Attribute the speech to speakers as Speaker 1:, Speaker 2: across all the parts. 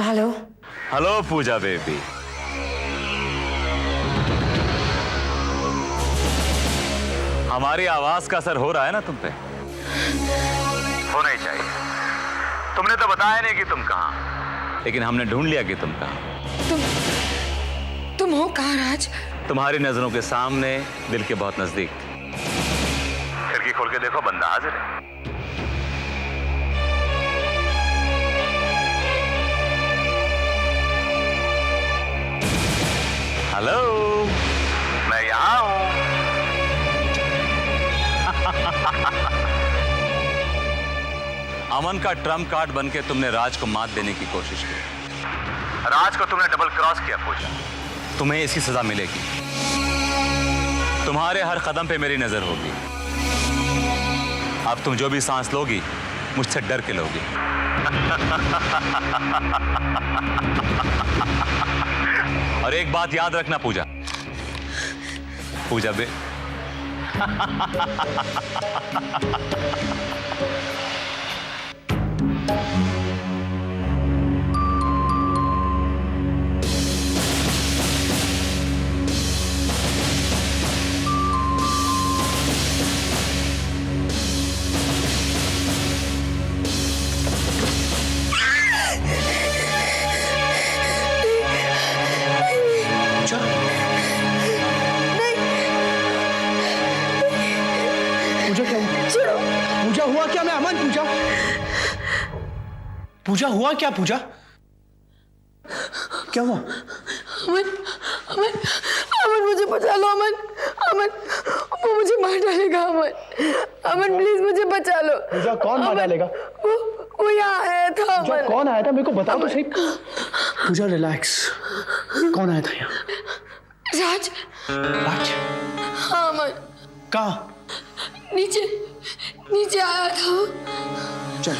Speaker 1: Hello.
Speaker 2: Hello पूजा baby. हमारी आवाज का असर हो रहा है ना तुम पे? होना ही चाहिए। तुमने तो बताया नहीं कि तुम कहां, लेकिन हमने ढूंढ लिया कि तुम कहां।
Speaker 1: तुम हो कहां राज?
Speaker 2: तुम्हारी नजरों के सामने, दिल के बहुत नजदीक। खिड़की खोल के देखो, बंदा हाजिर है। हेलो, मैं यहां हूं। अमन का ट्रम्प कार्ड बनके तुमने राज को मात देने की कोशिश की। राज को तुमने डबल क्रॉस किया पूजा। तुम्हें इसकी सजा मिलेगी। तुम्हारे हर कदम पे मेरी नजर होगी। अब तुम जो भी सांस लोगी, मुझसे डर के लोगी। और एक बात याद रखना पूजा, पूजा बे।
Speaker 3: पूजा हुआ क्या? मैं अमन। पूजा पूजा हुआ क्या? पूजा क्या हुआ?
Speaker 1: अमन अमन अमन मुझे बचा लो। अमन अमन वो मुझे मार डालेगा। अमन अमन प्लीज मुझे बचा लो।
Speaker 3: पूजा कौन मार डालेगा?
Speaker 1: वो यहाँ आया था। अमन
Speaker 3: कौन आया था? मेरे को बताओ तो सही। पूजा रिलैक्स। कौन आया था यहाँ?
Speaker 1: राज।
Speaker 3: राज?
Speaker 1: हाँ अमन।
Speaker 3: कहाँ?
Speaker 1: नीचे नीचे आया था।
Speaker 3: चल।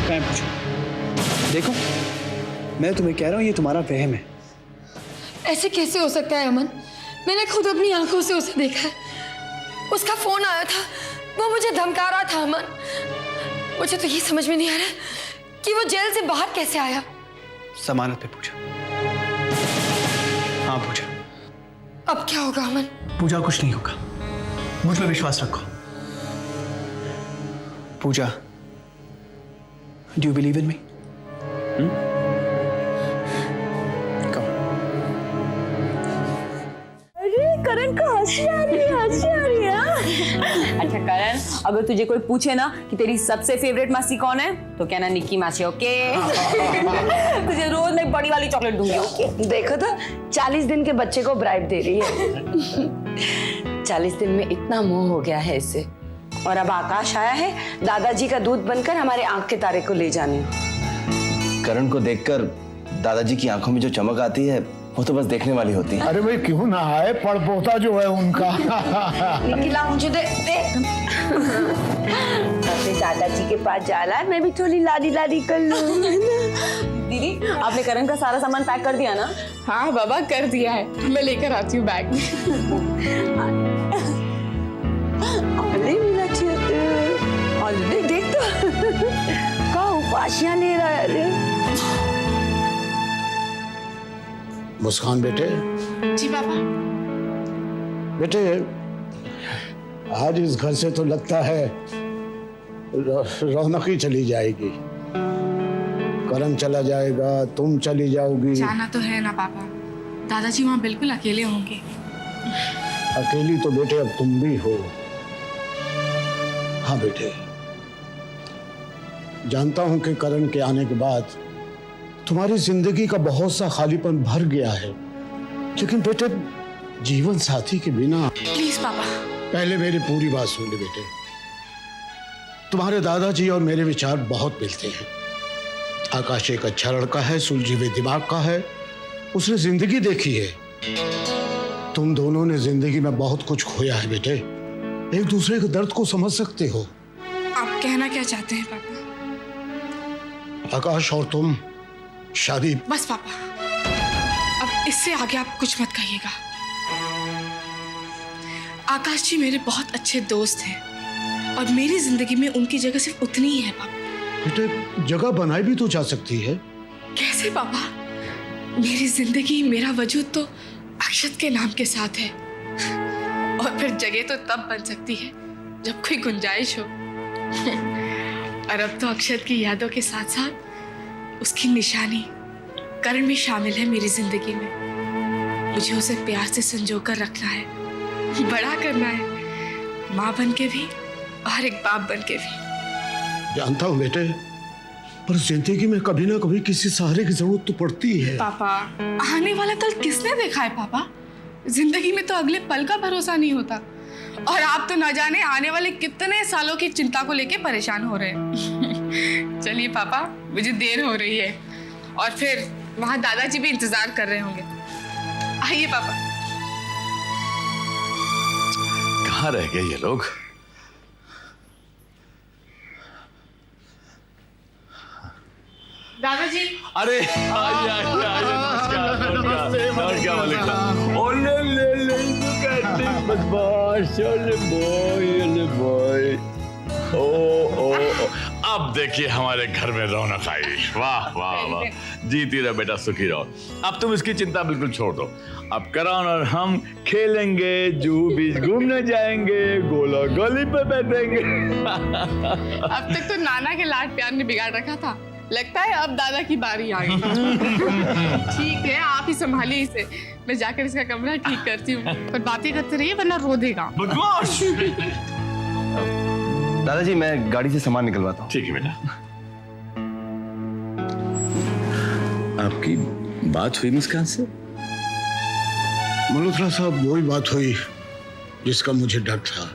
Speaker 3: कहाँ पूछो? देखो, मैं तुम्हें कह रहा हूँ ये तुम्हारा वहम है।
Speaker 1: ऐसे कैसे हो सकता है अमन? मैंने खुद अपनी आंखों से उसे देखा है। उसका फोन आया था, वो मुझे धमका रहा था। अमन मुझे तो ये समझ में नहीं आ रहा कि वो जेल से बाहर कैसे आया।
Speaker 3: जमानत पे पूजा। हाँ पूजा।
Speaker 1: अब क्या होगा अमन?
Speaker 3: पूजा कुछ नहीं होगा, मुझ पे विश्वास रखो। पूजा, डू यू बिलीव इन मी?
Speaker 4: अरे करण को हंसी आ रही है, हंसी आ रही है। अच्छा करण, अगर तुझे कोई पूछे ना कि तेरी सबसे फेवरेट मासी कौन है, तो कहना निक्की मासी। ओके? तुझे रोज मैं बड़ी वाली चॉकलेट दूंगी। ओके?
Speaker 1: देखो तो 40 दिन के बच्चे को ब्राइब दे रही है। 40 दिन में इतना मोह हो गया है इससे। और अब आकाश आया है दादाजी का दूध बनकर हमारे आंख के तारे को ले जाने।
Speaker 5: करण को देखकर दादाजी की आंखों में जो चमक आती है वो तो बस देखने वाली होती है।
Speaker 6: अरे भाई क्यों ना आए, पड़पोता जो है उनका।
Speaker 1: निकला मुझे दे। अपने दादाजी के पास जाना है, मैं भी थोड़ी लाडी लाडी कर लूं।
Speaker 4: दीदी, आपने करण का सारा सामान पैक कर दिया ना?
Speaker 7: हाँ बाबा कर दिया है, मैं लेकर आती हूँ बैग।
Speaker 1: देख तो क्या उपासियां ले रहा है। अरे
Speaker 6: मुस्कान बेटे।
Speaker 7: जी पापा।
Speaker 6: बेटे आज इस घर से तो लगता है रौनक ही चली जाएगी। करण चला जाएगा, तुम चली जाओगी।
Speaker 7: जाना तो है ना पापा, दादाजी वहाँ बिल्कुल अकेले होंगे।
Speaker 6: अकेली तो बेटे अब तुम भी हो। हाँ बेटे, जानता हूं कि करण के आने के बाद तुम्हारी जिंदगी का बहुत सा खालीपन भर गया है, लेकिन बेटे जीवन साथी के बिना।
Speaker 7: प्लीज पापा।
Speaker 6: पहले मेरी पूरी बात सुन ले बेटे। तुम्हारे दादाजी और मेरे विचार बहुत मिलते हैं। आकाश एक अच्छा लड़का है, सुलझे हुए दिमाग का है, उसने जिंदगी देखी है। तुम दोनों ने जिंदगी में बहुत कुछ खोया है बेटे, एक दूसरे के दर्द को समझ सकते हो।
Speaker 7: आप कहना क्या चाहते हैं पापा?
Speaker 6: आकाश और तुम शादी।
Speaker 7: बस पापा, अब इससे आगे आप कुछ मत कहिएगा। आकाश जी मेरे बहुत अच्छे दोस्त हैं और मेरी जिंदगी में उनकी जगह सिर्फ उतनी ही है पापा।
Speaker 6: बेटे जगह बनाई भी तो जा सकती है।
Speaker 7: कैसे पापा? मेरी जिंदगी, मेरा वजूद तो अक्षत के नाम के साथ है, और फिर जगह तो तब बन सकती है जब कोई गुंजाइश हो। और अब तो अक्षत की यादों के साथ साथ उसकी निशानी करण भी शामिल है मेरी जिंदगी में। मुझे उसे प्यार से संजो कर रखना है, बड़ा करना है, माँ बन के भी और एक बाप बन के भी।
Speaker 6: जानता हूँ बेटे, पर जिंदगी में कभी ना कभी किसी सहारे की जरूरत तो पड़ती है।
Speaker 7: पापा, आने वाला कल किसने देखा है पापा? जिंदगी में तो अगले पल का भरोसा नहीं होता, और आप तो ना जाने आने वाले कितने सालों की चिंता को लेके परेशान हो रहे हैं। चलिए पापा, मुझे देर हो रही है, और फिर वहां दादाजी भी इंतजार कर रहे होंगे। आइए पापा।
Speaker 2: कहाँ रह गए ये लोग?
Speaker 7: दादाजी,
Speaker 2: अरे नमस्कार मलिक साहब। ओले ले बदमाश, ओले बॉय। ओ अब देखिए हमारे घर में रौनक आई। वाह वाह वाह, जीती रहो बेटा, सुखी रहो। अब तुम इसकी चिंता बिल्कुल छोड़ दो। अब करण और हम खेलेंगे, जूहू बीच घूमने जाएंगे, गोला गोली पे बैठेंगे।
Speaker 7: अब तक तो नाना के लाड प्यार ने बिगाड़ रखा था, लगता है अब दादा की बारी आ गई। ठीक है, आप ही संभालिए इसे, मैं जाकर इसका कमरा ठीक करती हूँ। पर बातें करते रहिए वरना रो देगा।
Speaker 2: बदमाश।
Speaker 5: दादाजी मैं गाड़ी से सामान निकलवाता हूँ।
Speaker 2: ठीक है बेटा। आपकी बात हुई मुस्कान से?
Speaker 6: मल्होत्रा साहब, वही बात हुई जिसका मुझे डर था।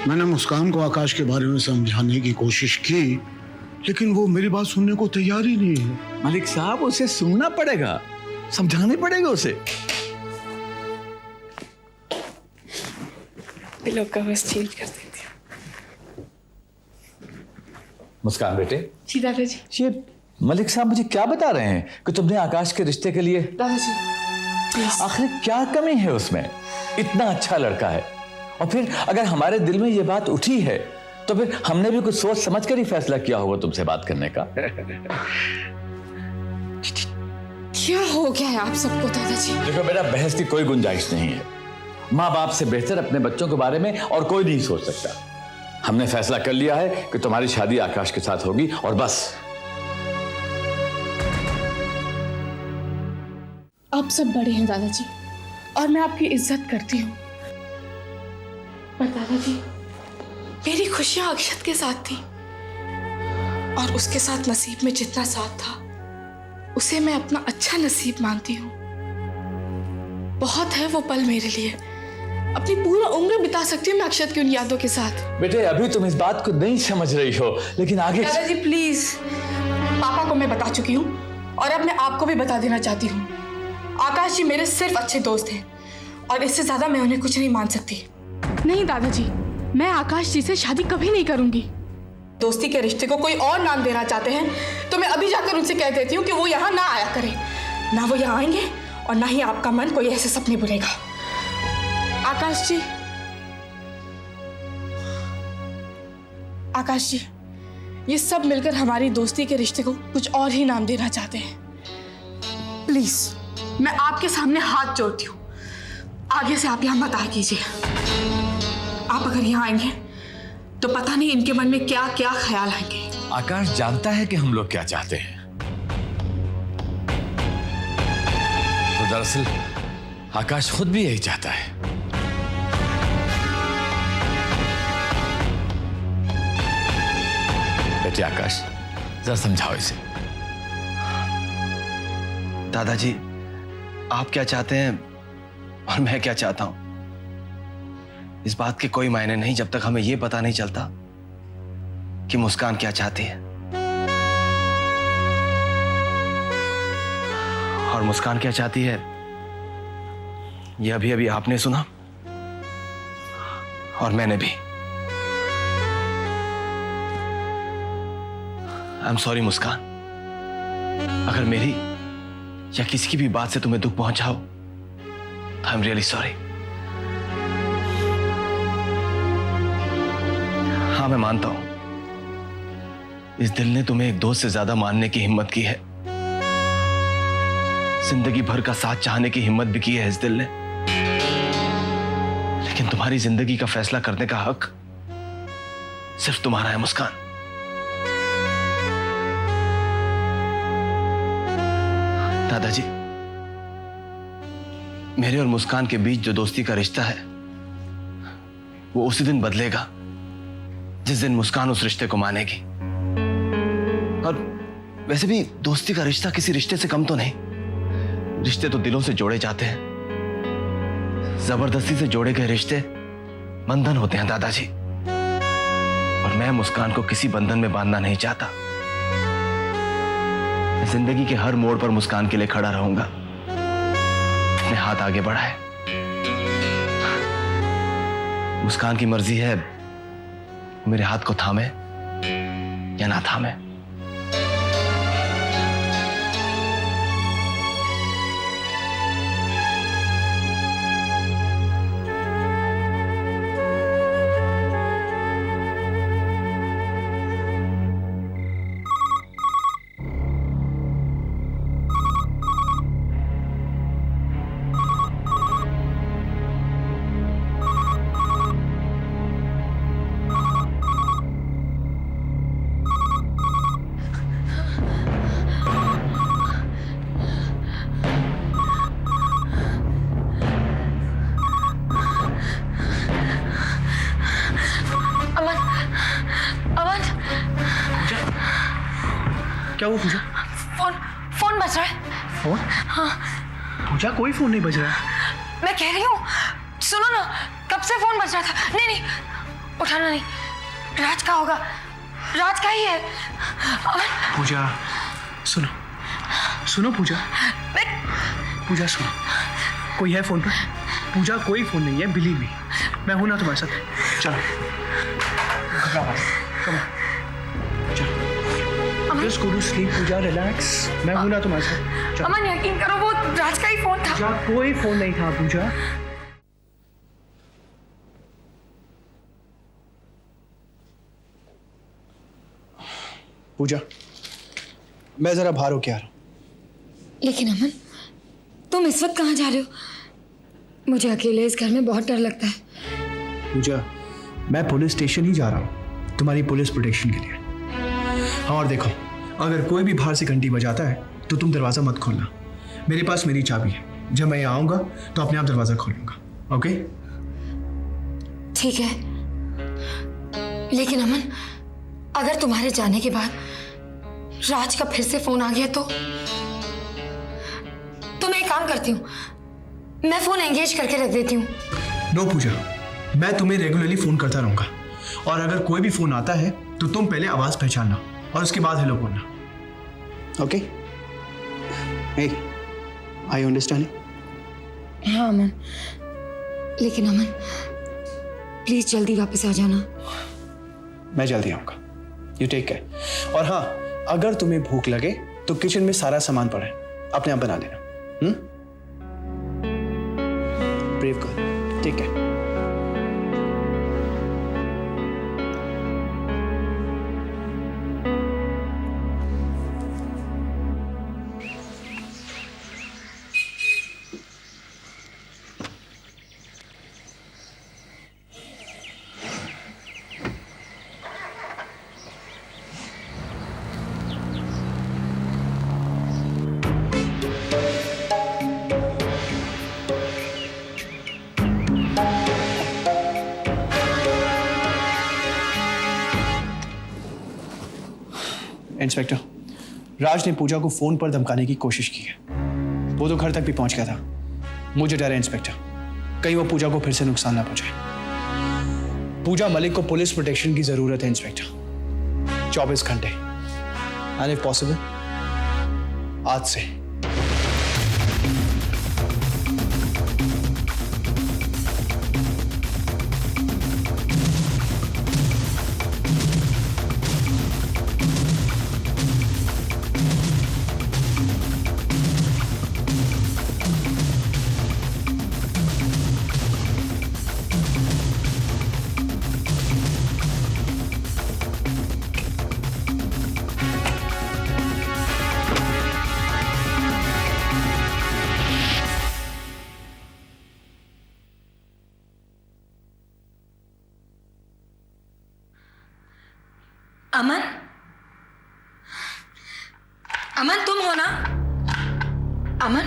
Speaker 6: मैंने मुस्कान को आकाश के बारे में समझाने की कोशिश की, लेकिन वो मेरी बात सुनने को तैयार ही नहीं है।
Speaker 2: मलिक साहब, उसे सुनना पड़ेगा, समझाने पड़ेगा उसे।
Speaker 7: पिलो कवर्स चेंज कर देती हूँ।
Speaker 2: मुस्कान बेटे,
Speaker 7: जी दादाजी।
Speaker 2: ये मलिक साहब मुझे क्या बता रहे हैं कि तुमने आकाश के रिश्ते के लिए?
Speaker 7: दादाजी प्लीज।
Speaker 2: आखिर क्या कमी है उसमें? इतना अच्छा लड़का है, और फिर अगर हमारे दिल में ये बात उठी है तो फिर हमने भी कुछ सोच समझ कर ही फैसला किया होगा तुमसे बात करने का।
Speaker 7: क्या हो गया है आप सबको दादाजी?
Speaker 2: देखो बेटा, बहस की कोई गुंजाइश नहीं है। माँ बाप से बेहतर अपने बच्चों के बारे में और कोई नहीं सोच सकता। हमने फैसला कर लिया है कि तुम्हारी शादी आकाश के साथ होगी, और बस।
Speaker 7: आप सब बड़े हैं दादाजी, और मैं आपकी इज्जत करती हूँ, पर दादाजी मेरी खुशियां अक्षत के साथ थी, और उसके साथ नसीब में जितना साथ था उसे मैं अपना अच्छा नसीब मानती हूँ। बहुत है वो पल मेरे लिए, अपनी पूरा उम्र बिता सकती हूँ मैं अक्षत की उन यादों के साथ।
Speaker 2: बेटे, अभी तुम इस बात को नहीं समझ रही हो, लेकिन आगे।
Speaker 7: दादाजी प्लीज, पापा को मैं बता चुकी हूँ, और अब मैं आपको भी बता देना चाहती हूँ। आकाश जी मेरे सिर्फ अच्छे दोस्त हैं, और इससे ज्यादा मैं उन्हें कुछ नहीं मान सकती। नहीं दादाजी, मैं आकाश जी से शादी कभी नहीं करूंगी। दोस्ती के रिश्ते को कोई और नाम देना चाहते हैं तो मैं अभी जाकर उनसे कह देती हूँ कि वो यहाँ ना आया करें। ना वो यहाँ आएंगे, और ना ही आपका मन कोई ऐसे सपने बुनेगा। आकाश जी, आकाश जी, ये सब मिलकर हमारी दोस्ती के रिश्ते को कुछ और ही नाम देना चाहते हैं। प्लीज, मैं आपके सामने हाथ जोड़ती हूँ, आगे से आप यहाँ मत आया कीजिए। आप अगर यहाँ आएंगे तो पता नहीं इनके मन में क्या क्या ख्याल आएंगे।
Speaker 2: आकाश जानता है कि हम लोग क्या चाहते हैं। तो दरअसल आकाश खुद भी यही चाहता है। बेटे आकाश, जरा समझाओ इसे।
Speaker 5: दादाजी, आप क्या चाहते हैं और मैं क्या चाहता हूं, इस बात के कोई मायने नहीं जब तक हमें यह पता नहीं चलता कि मुस्कान क्या चाहती है। और मुस्कान क्या चाहती है यह अभी अभी आपने सुना, और मैंने भी। आई एम सॉरी मुस्कान, अगर मेरी या किसी की भी बात से तुम्हें दुख पहुंचा हो तो आई एम रियली सॉरी। हाँ, मैं मानता हूं इस दिल ने तुम्हें एक दोस्त से ज्यादा मानने की हिम्मत की है, जिंदगी भर का साथ चाहने की हिम्मत भी की है इस दिल ने, लेकिन तुम्हारी जिंदगी का फैसला करने का हक सिर्फ तुम्हारा है मुस्कान। दादाजी, मेरे और मुस्कान के बीच जो दोस्ती का रिश्ता है वो उसी दिन बदलेगा जिस दिन मुस्कान उस रिश्ते को मानेगी। और वैसे भी दोस्ती का रिश्ता किसी रिश्ते से कम तो नहीं। रिश्ते तो दिलों से जोड़े जाते हैं, जबरदस्ती से जोड़े गए रिश्ते बंधन होते हैं दादाजी। और मैं मुस्कान को किसी बंधन में बांधना नहीं चाहता। मैं जिंदगी के हर मोड़ पर मुस्कान के लिए खड़ा रहूंगा। अपने हाथ आगे बढ़ाए, मुस्कान की मर्जी है मेरे हाथ को थामे या ना थामे।
Speaker 3: क्या हुआ पूजा?
Speaker 1: फोन बज रहा है।
Speaker 3: फोन?
Speaker 1: हाँ।
Speaker 3: पूजा कोई फोन नहीं बज रहा है।
Speaker 1: मैं कह रही हूँ, सुनो ना, कब से फोन बज रहा था। नहीं नहीं, उठाना नहीं। राज का होगा, राज का ही है।
Speaker 3: पूजा सुनो, सुनो पूजा, पूजा सुनो, कोई है फोन पर? पूजा कोई फोन नहीं है, बिलीव मी, मैं हूं ना तुम्हारे साथ। चलो घबरा मत, कम ऑन, चलो just go to sleep. Puja relax, मैं हूं ना तुम्हारे साथ। चलो।
Speaker 1: अमन यकीन करो, वो राज का ही फोन था।
Speaker 3: पूजा कोई फोन नहीं था पूजा। पूजा मैं जरा बाहर होके आ रहा हूं।
Speaker 1: लेकिन अमन, तुम इस वक्त कहाँ जा रहे हो? मुझे अकेले इस घर में बहुत डर लगता है।
Speaker 3: पूजा मैं पुलिस स्टेशन ही जा रहा हूँ तुम्हारी पुलिस प्रोटेक्शन के लिए। और देखो, अगर कोई भी बाहर से घंटी बजाता है तो तुम दरवाज़ा मत खोलना। मेरे पास मेरी चाबी है, जब मैं यहाँ आऊँगा तो अपने आप दरवाज़ा खोलूँगा। ओके?
Speaker 1: ठीक है, लेकिन अमन, अगर तुम्हारे जाने के बाद राज का फिर से फोन आ गया तो मैं एक काम करती हूँ, मैं फोन एंगेज करके रख देती हूँ।
Speaker 3: नो पूजा, मैं तुम्हें रेगुलरली फ़ोन करता रहूँगा, और अगर कोई भी फ़ोन आता है तो तुम पहले आवाज़ पहचानना और उसके बाद हेलो बोलना। Okay? Hey, I you understand?
Speaker 1: हाँ अमन, लेकिन अमन प्लीज जल्दी वापस आ जाना।
Speaker 3: मैं जल्दी आऊँगा, यू टेक केयर। और हाँ, अगर तुम्हें भूख लगे तो किचन में सारा सामान पड़ा है, अपने आप बना लेना। Brave girl, take care. Inspector, Raj ने पूजा को फोन पर धमकाने की कोशिश की है। वो तो घर तक भी पहुंच गया था। मुझे डर है इंस्पेक्टर, कहीं वो पूजा को फिर से नुकसान ना पहुंचाए। पूजा मलिक को पुलिस प्रोटेक्शन की जरूरत है इंस्पेक्टर, 24 घंटे, एंड इफ पॉसिबल आज से।
Speaker 1: अमन, अमन तुम हो ना? अमन,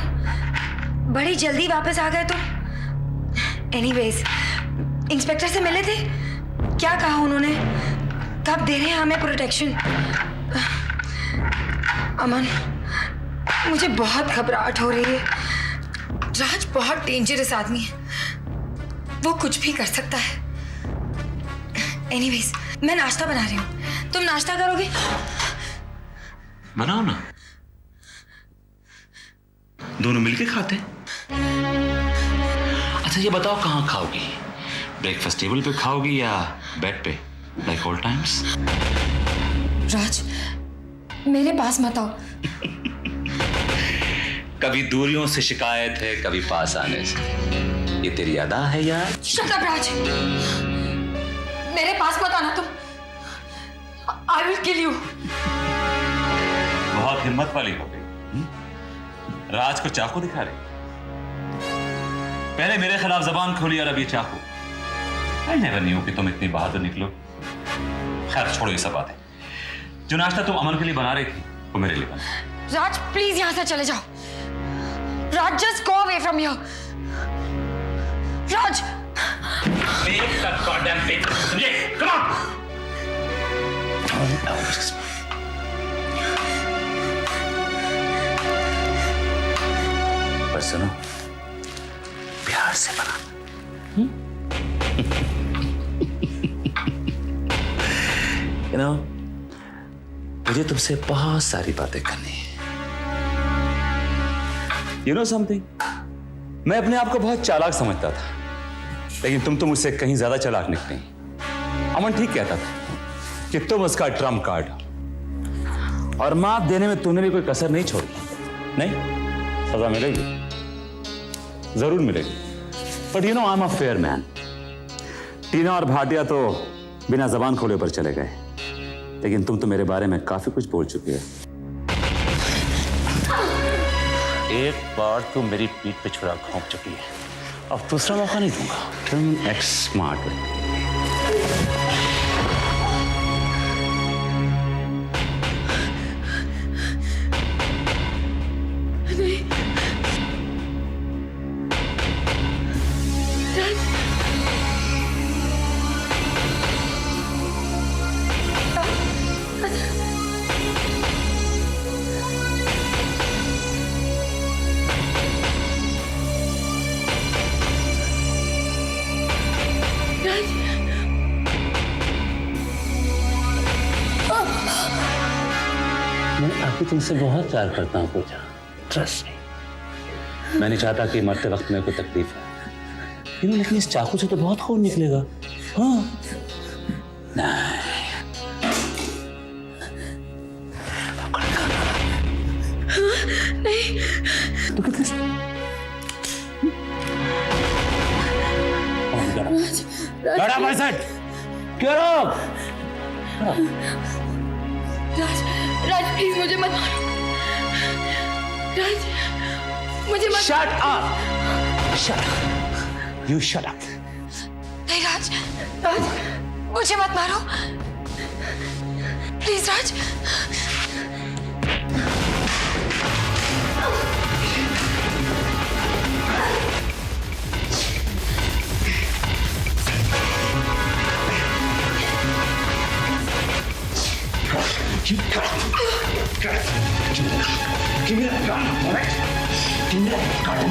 Speaker 1: बड़ी जल्दी वापस आ गए तुम। एनीवेज, इंस्पेक्टर से मिले थे? क्या कहा उन्होंने? कब दे रहे हैं हमें प्रोटेक्शन? अमन, मुझे बहुत घबराहट हो रही है। राज बहुत डेंजरस आदमी है, वो कुछ भी कर सकता है। एनीवेज, मैं नाश्ता बना रही हूँ, तुम नाश्ता करोगे?
Speaker 8: बनाओ ना, दोनों मिलके खाते हैं। अच्छा ये बताओ कहाँ खाओगी? ब्रेकफास्ट टेबल पे खाओगी या बेड पे, लाइक ऑल टाइम्स?
Speaker 1: राज, मेरे पास मत आओ।
Speaker 8: कभी दूरियों से शिकायत है, कभी पास आने से। ये तेरी अदा है यार।
Speaker 1: शट अप राज, मेरे पास मत आना तुम। I will kill you.
Speaker 8: बहुत हिम्मत वाली हो गई। राज को चाकू दिखा रही। पहले मेरे खिलाफ जबान खोली और अब ये चाकू। आई नेवर न्यू कि तुम इतनी बहादुर निकलो। खैर छोड़ो ये सब बातें। जो नाश्ता तुम अमन के लिए बना रही थी वो मेरे लिए बना।
Speaker 1: राज प्लीज यहां से चले जाओ। Raj just go away from here. Raj,
Speaker 8: Make that goddamn thing. समझे? Come on. पर सुनो, प्यार से बना। You know, मुझे तुमसे बहुत सारी बातें करनी है। You know something? मैं अपने आप को बहुत चालाक समझता था, लेकिन तुम तो मुझसे कहीं ज्यादा चालाक निकली। अमन ठीक कहता था कि तुम उसका ट्रम्प कार्ड हो, और मात देने में तूने भी कोई कसर नहीं छोड़ी। नहीं, सजा मिलेगी, जरूर मिलेगी। But you know I am a fair man. Tina और भाटिया तो बिना जबान खोले ऊपर चले गए, लेकिन तुम तो मेरे बारे में काफी कुछ बोल चुकी है। एक बार तू मेरी पीठ पे छुरा घोंप चुकी है, अब दूसरा मौका नहीं दूंगा। तुम एक्ट स्मार्ट है। मैं आपको तुमसे बहुत प्यार करता हूँ पूजा, ट्रस्ट मी। मैं नहीं चाहता कि मरते वक्त मेरे को तकलीफ हो, लेकिन इस चाकू से तो बहुत खून निकलेगा। हाँ नहीं, तो कितने लड़ा भाई सेट क्यों?
Speaker 1: राज, राज प्लीज मुझे मत मारो। राज, मुझे मत।
Speaker 8: Shut up! Shut up! You shut up!
Speaker 1: नहीं राज, राज मुझे मत मारो please Raj.
Speaker 8: You got it. Got it. Give me that gun, all right? Give me that gun.